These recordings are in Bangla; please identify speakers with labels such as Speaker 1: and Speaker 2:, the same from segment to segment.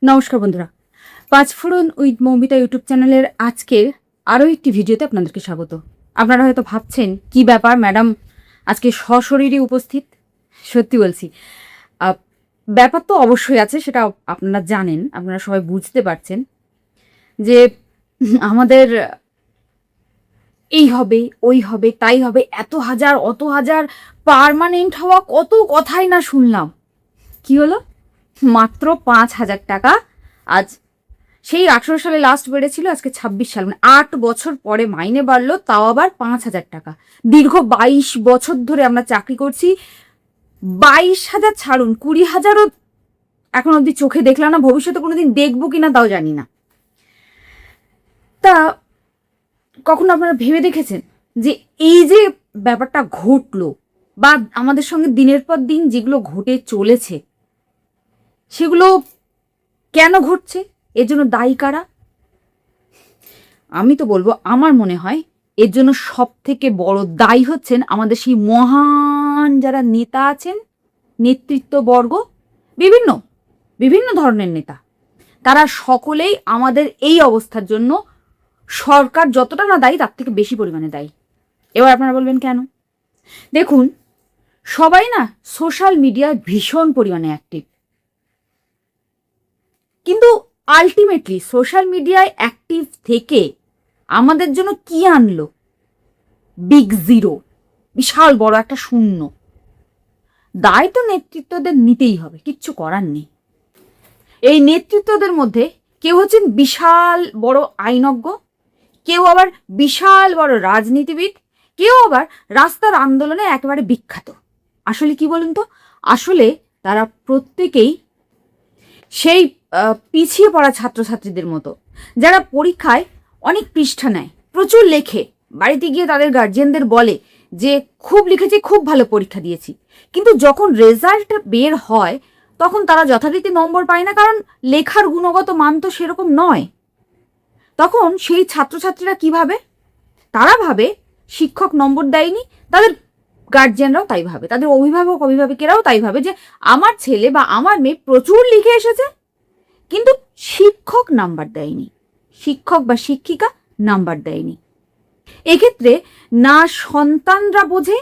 Speaker 1: নমস্কার বন্ধুরা, পাঁচফোড়ন উইথ মৌমিতা ইউটিউব চ্যানেলের আজকের আরও একটি ভিডিওতে আপনাদেরকে স্বাগত। আপনারা হয়তো ভাবছেন কি ব্যাপার, ম্যাডাম আজকে সশরীরে উপস্থিত। সত্যি বলছি, ব্যাপার তো অবশ্যই আছে, সেটা আপনারা জানেন, আপনারা সবাই বুঝতে পারছেন যে আমাদের এই হবে, ওই হবে, তাই হবে, এত হাজার অত হাজার পার্মানেন্ট হওয়া, কত কথাই না শুনলাম। কি হলো? মাত্র 5,000 টাকা। আজ সেই 18 সালে লাস্ট বেড়েছিল, আজকে 26 সাল, মানে 8 বছর পরে মাইনে বাড়লো, তাও আবার 5,000 টাকা। দীর্ঘ 22 বছর ধরে আমরা চাকরি করছি। 22,000 ছাড়ুন, 20,000ও এখন অব্দি চোখে দেখলাম না, ভবিষ্যতে কোনোদিন দেখবো কিনা তাও জানি না। তা কখনো আপনারা ভেবে দেখেছেন যে এই যে ব্যাপারটা ঘটলো, বা আমাদের সঙ্গে দিনের পর দিন যেগুলো ঘটে চলেছে, সেগুলো কেন ঘটছে? এর জন্য দায়ী কারা? আমি তো বলবো, আমার মনে হয় এর জন্য সব থেকে বড় দায়ী হচ্ছেন আমাদের সেই মহান যারা নেতা আছেন, নেতৃত্ববর্গ, বিভিন্ন বিভিন্ন ধরনের নেতা। তারা সকলেই আমাদের এই অবস্থার জন্য সরকার যতটা না দায়ী, তার থেকে বেশি পরিমাণে দায়ী। এবার আপনারা বলবেন কেন? দেখুন, সবাই না সোশ্যাল মিডিয়ায় ভীষণ পরিমাণে অ্যাক্টিভ, কিন্তু আলটিমেটলি সোশ্যাল মিডিয়ায় অ্যাক্টিভ থেকে আমাদের জন্য কি আনলো? বিগ জিরো, বিশাল বড় একটা শূন্য। দায় তো নেতৃত্বদের নিতেই হবে, কিচ্ছু করার নেই। এই নেতৃত্বদের মধ্যে কেউ হচ্ছেন বিশাল বড় আইনজ্ঞ, কেউ আবার বিশাল বড় রাজনীতিবিদ, কেউ আবার রাস্তার আন্দোলনে একেবারে বিখ্যাত। আসলে কি বলুন তো, আসলে তারা প্রত্যেকেই সেই পিছিয়ে পড়া ছাত্রছাত্রীদের মতো, যারা পরীক্ষায় অনেক পৃষ্ঠা নেয়, প্রচুর লেখে, বাড়িতে গিয়ে তাদের গার্জিয়ানদের বলে যে খুব লিখেছি, খুব ভালো পরীক্ষা দিয়েছি, কিন্তু যখন রেজাল্ট বের হয় তখন তারা যথারীতি নম্বর পায় না, কারণ লেখার গুণগত মান তো সেরকম নয়। তখন সেই ছাত্রছাত্রীরা কি ভাবে? তারা ভাবে শিক্ষক নম্বর দেয়নি, তাদের গার্জিয়ানরাও তাই ভাবে, তাদের অভিভাবকেরাও তাই ভাবে যে আমার ছেলে বা আমার মেয়ে প্রচুর লিখে এসেছে, কিন্তু শিক্ষক নাম্বার দেয়নি, শিক্ষক বা শিক্ষিকা নাম্বার দেয়নি। এক্ষেত্রে না সন্তানরা বোঝে,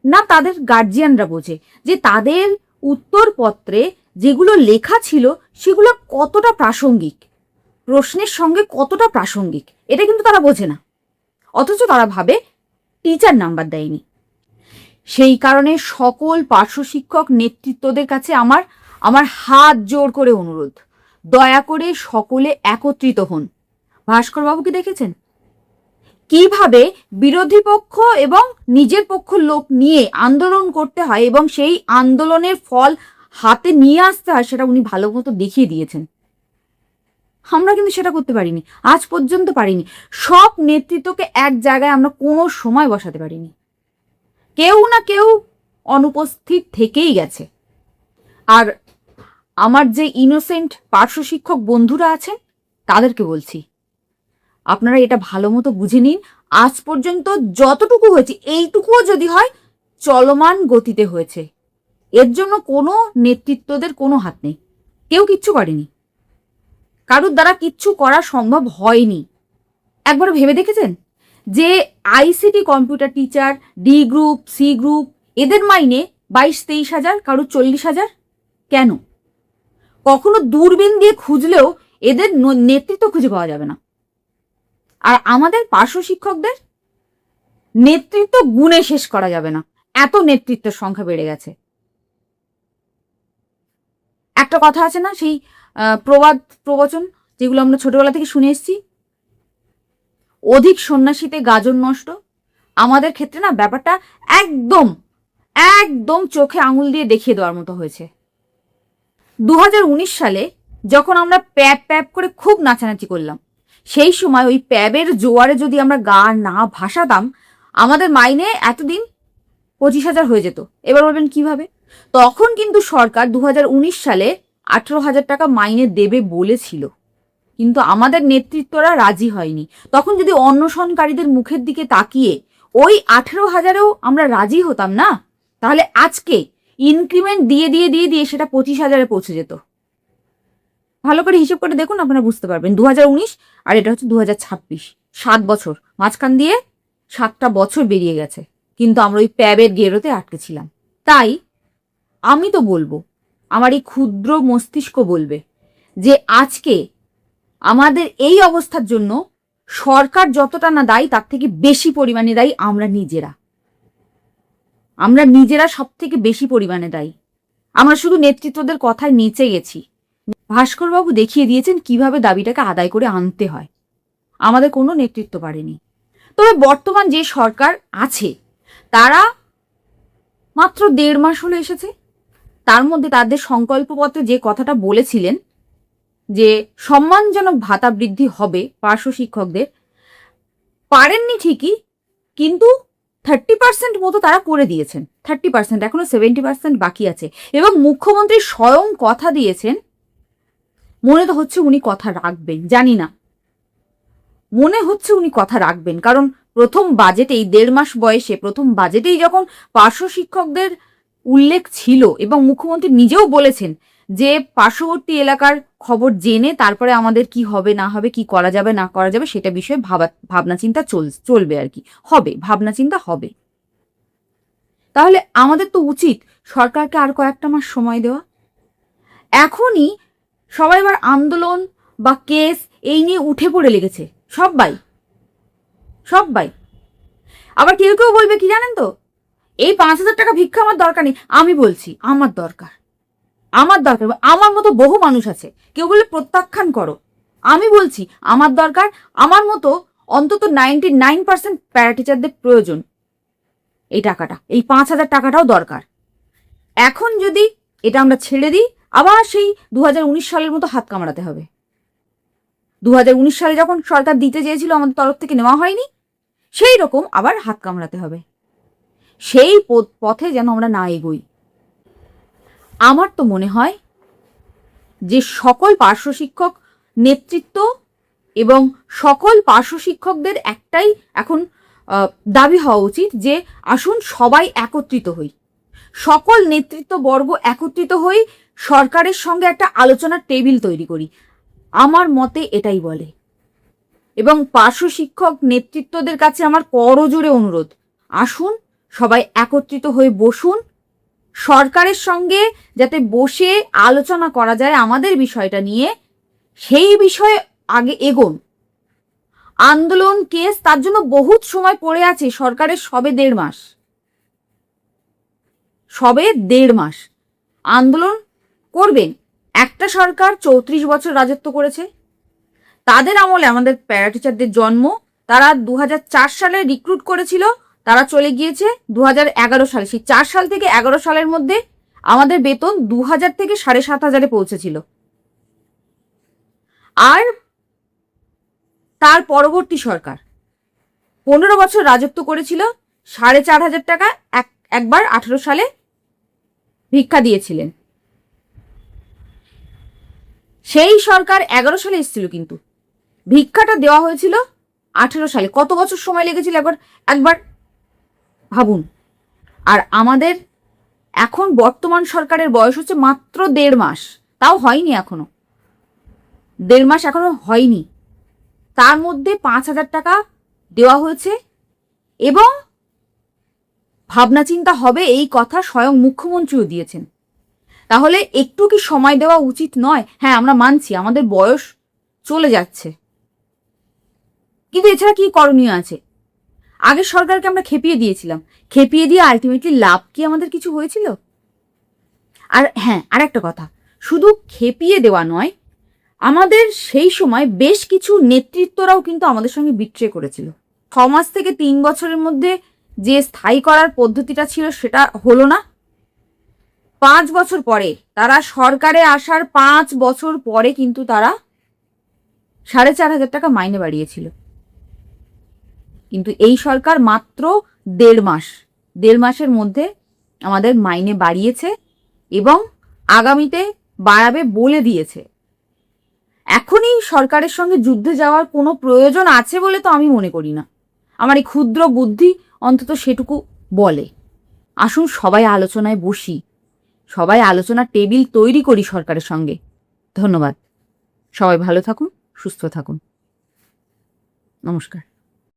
Speaker 1: না তাদের গার্জিয়ানরা বোঝে যে তাদের উত্তরপত্রে যেগুলো লেখা ছিল সেগুলো কতটা প্রাসঙ্গিক, প্রশ্নের সঙ্গে কতটা প্রাসঙ্গিক, এটা কিন্তু তারা বোঝে না। অথচ তারা ভাবে টিচার নাম্বার দেয়নি। সেই কারণে সকল পার্শ্ব শিক্ষক নেতৃত্বদের কাছে আমার হাত জোর করে অনুরোধ, দয়া করে সকলে একত্রিত হন। ভাস্কর বাবুকে দেখেছেন কিভাবে বিরোধী পক্ষ এবং নিজের পক্ষ লোক নিয়ে আন্দোলন করতে হয় এবং সেই আন্দোলনের ফল হাতে নিয়ে আসতে হয়, সেটা উনি ভালো মতো দেখিয়ে দিয়েছেন। আমরা কিন্তু সেটা করতে পারিনি, আজ পর্যন্ত পারিনি। সব নেতৃত্বকে এক জায়গায় আমরা কোনো সময় বসাতে পারিনি, কেউ না কেউ অনুপস্থিত থেকেই গেছে। আর আমার যে ইনোসেন্ট পার্শ্ব শিক্ষক বন্ধুরা আছেন তাদেরকে বলছি, আপনারা এটা ভালো মতো বুঝে নিন। আজ পর্যন্ত যতটুকু হয়েছে, এইটুকুও যদি হয় চলমান গতিতে হয়েছে, এর জন্য কোনো নেতৃত্বদের কোনো হাত নেই, কেউ কিচ্ছু করেনি, কারুর দ্বারা কিচ্ছু করা সম্ভব হয়নি। একবার ভেবে দেখেছেন যে ICT computer teacher, D group, C group, এদের মাইনে 22-23 হাজার, কারুর 40 হাজার? কেন? কখনো দূরবীন দিয়ে খুঁজলেও এদের নেতৃত্ব খুঁজে পাওয়া যাবে না। আর আমাদের পার্শ্ব শিক্ষকদের নেতৃত্ব গুণে শেষ করা যাবে না, এত নেতৃত্বের সংখ্যা বেড়ে গেছে। একটা কথা আছে না, সেই প্রবাদ প্রবচন যেগুলো আমরা ছোটবেলা থেকে শুনে এসেছি, অধিক সন্ন্যাসীতে গাজন নষ্ট। আমাদের ক্ষেত্রে না ব্যাপারটা একদম একদম চোখে আঙুল দিয়ে দেখিয়ে দেওয়ার মতো হয়েছে। 2019 সালে যখন আমরা প্যাপ প্যাপ করে খুব নাচানাচি করলাম, সেই সময় ওই প্যাবের জোয়ারে যদি আমরা গা না ভাসাতাম, আমাদের মাইনে এতদিন 25,000 হয়ে যেত। এবার বলবেন কিভাবে? তখন কিন্তু সরকার 2019 সালে 18,000 টাকা মাইনে দেবে বলেছিল, কিন্তু আমাদের নেতৃত্বরা রাজি হয়নি। তখন যদি অন্বেষণকারীদের মুখের দিকে তাকিয়ে ওই 18,000-এও আমরা রাজি হতাম না, তাহলে আজকে ইনক্রিমেন্ট দিয়ে দিয়ে দিয়ে দিয়ে সেটা 25,000-এ পৌঁছে যেত। ভালো করে হিসেব করে দেখুন, আপনারা বুঝতে পারবেন। 2019 আর এটা হচ্ছে 2026, 7 বছর, মাঝখান দিয়ে 7টা বছর বেরিয়ে গেছে, কিন্তু আমরা ওই প্যাবের গেরোতে আটকে ছিলাম। তাই আমি তো বলবো, আমার এই ক্ষুদ্র মস্তিষ্ক বলবে যে আজকে আমাদের এই অবস্থার জন্য সরকার যতটা না দায়ী, তার থেকে বেশি পরিমাণে দায়ী আমরা নিজেরা। আমরা নিজেরা সব থেকে বেশি পরিমাণে দায়ী। আমরা শুধু নেতৃত্বদের কথায় নেচে গেছি। ভাস্করবাবু দেখিয়ে দিয়েছেন কিভাবে দাবিটাকে আদায় করে আনতে হয়। আমাদের কোনো নেতৃত্ব পারেনি। তবে বর্তমান যে সরকার আছে তারা মাত্র 1.5 মাস হলো এসেছে। তার মধ্যে তাদের সংকল্পপত্রে যে কথাটা বলেছিলেন যে সম্মানজনক ভাতা বৃদ্ধি হবে পার্শ্ব শিক্ষকদের, পারেননি ঠিকই, কিন্তু 30% মতো তারা করে দিয়েছেন। 30%, এখনো 70% বাকি আছে। এবং মুখ্যমন্ত্রী স্বয়ং কথা দিয়েছেন, মনে তো হচ্ছে উনি কথা রাখবেন, জানি না, মনে হচ্ছে উনি কথা রাখবেন। কারণ প্রথম বাজেটেই, 1.5 মাস বয়সে প্রথম বাজেটেই যখন পার্শ্ব শিক্ষকদের উল্লেখ ছিল এবং মুখ্যমন্ত্রী নিজেও বলেছেন যে পার্শ্ববর্তী এলাকার খবর জেনে তারপরে আমাদের কি হবে না হবে, কি করা যাবে না করা যাবে, সেটা বিষয়ে ভাবনা চিন্তা চলবে আর কি, হবে, ভাবনা চিন্তা হবে। তাহলে আমাদের তো উচিত সরকারকে আর কয়েকটা মাস সময় দেওয়া। এখনই সবাই আবার আন্দোলন বা কেস এই নিয়ে উঠে পড়ে লেগেছে, সবাই। আবার কেউ কেউ বলবে কি জানেন তো, এই 5,000 টাকা ভিক্ষা আমার দরকার নেই। আমি বলছি আমার দরকার। আমার মতো বহু মানুষ আছে। কেউ বলে প্রত্যাখ্যান করো, আমি বলছি আমার দরকার। আমার মতো অন্তত 99% প্যারা টিচারদের প্রয়োজন এই টাকাটা, এই 5,000 টাকাটাও দরকার। এখন যদি এটা আমরা ছেড়ে দিই, আবার সেই 2019 সালের মতো হাত কামড়াতে হবে। 2019 সালে যখন সরকার দিতে চেয়েছিল, আমাদের তরফ থেকে নেওয়া হয়নি, সেই রকম আবার হাত কামড়াতে হবে। সেই পথে যেন আমরা না এগোই। আমার তো মনে হয় যে সকল পার্শ্ব শিক্ষক নেতৃত্ব এবং সকল পার্শ্ব শিক্ষকদের একটাই এখন দাবি হওয়া উচিত যে আসুন সবাই একত্রিত হই, সকল নেতৃত্ববর্গ একত্রিত হই, সরকারের সঙ্গে একটা আলোচনার টেবিল তৈরি করি। আমার মতে এটাই বলে। এবং পার্শ্ব শিক্ষক নেতৃত্বদের কাছে আমার করজোড়ে অনুরোধ, আসুন সবাই একত্রিত হয়ে বসুন, সরকারের সঙ্গে যাতে বসে আলোচনা করা যায় আমাদের বিষয়টা নিয়ে, সেই বিষয়ে আগে এগোন। আন্দোলন কেস তার জন্য বহুত সময় পড়ে আছে। সরকারের সবে 1.5 মাস আন্দোলন করবেন। একটা সরকার 34 বছর রাজত্ব করেছে, তাদের আমলে আমাদের প্যারা টিচারদের জন্ম। তারা 2004 সালে রিক্রুট করেছিল, তারা চলে গিয়েছে 2011 সালে। সেই 4 সাল থেকে 11 সালের মধ্যে আমাদের বেতন 2,000 থেকে 7,500 পৌঁছেছিল। আর তার পরবর্তী সরকার 15 বছর রাজত্ব করেছিল, 4,500 টাকা একবার 18 সালে ভিক্ষা দিয়েছিলেন। সেই সরকার 11 সালে এসেছিল, কিন্তু ভিক্ষাটা দেওয়া হয়েছিল 18 সালে। কত বছর সময় লেগেছিল একবার ভাবুন। আর আমাদের এখন বর্তমান সরকারের বয়স হচ্ছে মাত্র 1.5 মাস, তাও হয়নি এখনো, 1.5 মাস এখনো হয়নি। তার মধ্যে 5,000 টাকা দেওয়া হয়েছে এবং ভাবনা চিন্তা হবে এই কথা স্বয়ং মুখ্যমন্ত্রীও দিয়েছেন। তাহলে একটু কি সময় দেওয়া উচিত নয়? হ্যাঁ, আমরা মানছি আমাদের বয়স চলে যাচ্ছে, কিন্তু এছাড়া কি করণীয় আছে? আগের সরকারকে আমরা খেপিয়ে দিয়েছিলাম, খেপিয়ে দিয়ে আলটিমেটলি লাভ কি আমাদের কিছু হয়েছিল? আর হ্যাঁ, আর একটা কথা, শুধু খেপিয়ে দেওয়া নয়, আমাদের সেই সময় বেশ কিছু নেতৃত্বরাও কিন্তু আমাদের সঙ্গে বিট্রে করেছিল। 6 মাস থেকে 3 বছরের মধ্যে যে স্থায়ী করার পদ্ধতিটা ছিল সেটা হলো না। 5 বছর পরে, তারা সরকারে আসার 5 বছর পরে কিন্তু তারা 4,500 টাকা মাইনে বাড়িয়েছিল। কিন্তু এই সরকার মাত্র 1.5 মাসের মধ্যে আমাদের মাইনে বাড়িয়েছে এবং আগামীতে বাড়াবে বলে দিয়েছে। এখনই সরকারের সঙ্গে যুদ্ধে যাওয়ার কোনো প্রয়োজন আছে বলে তো আমি মনে করি না। আমার এই ক্ষুদ্র বুদ্ধি অন্তত সেটুকু বলে। আসুন সবাই আলোচনায় বসি, সবাই আলোচনার টেবিল তৈরি করি সরকারের সঙ্গে। ধন্যবাদ। সবাই ভালো থাকুন, সুস্থ থাকুন। নমস্কার।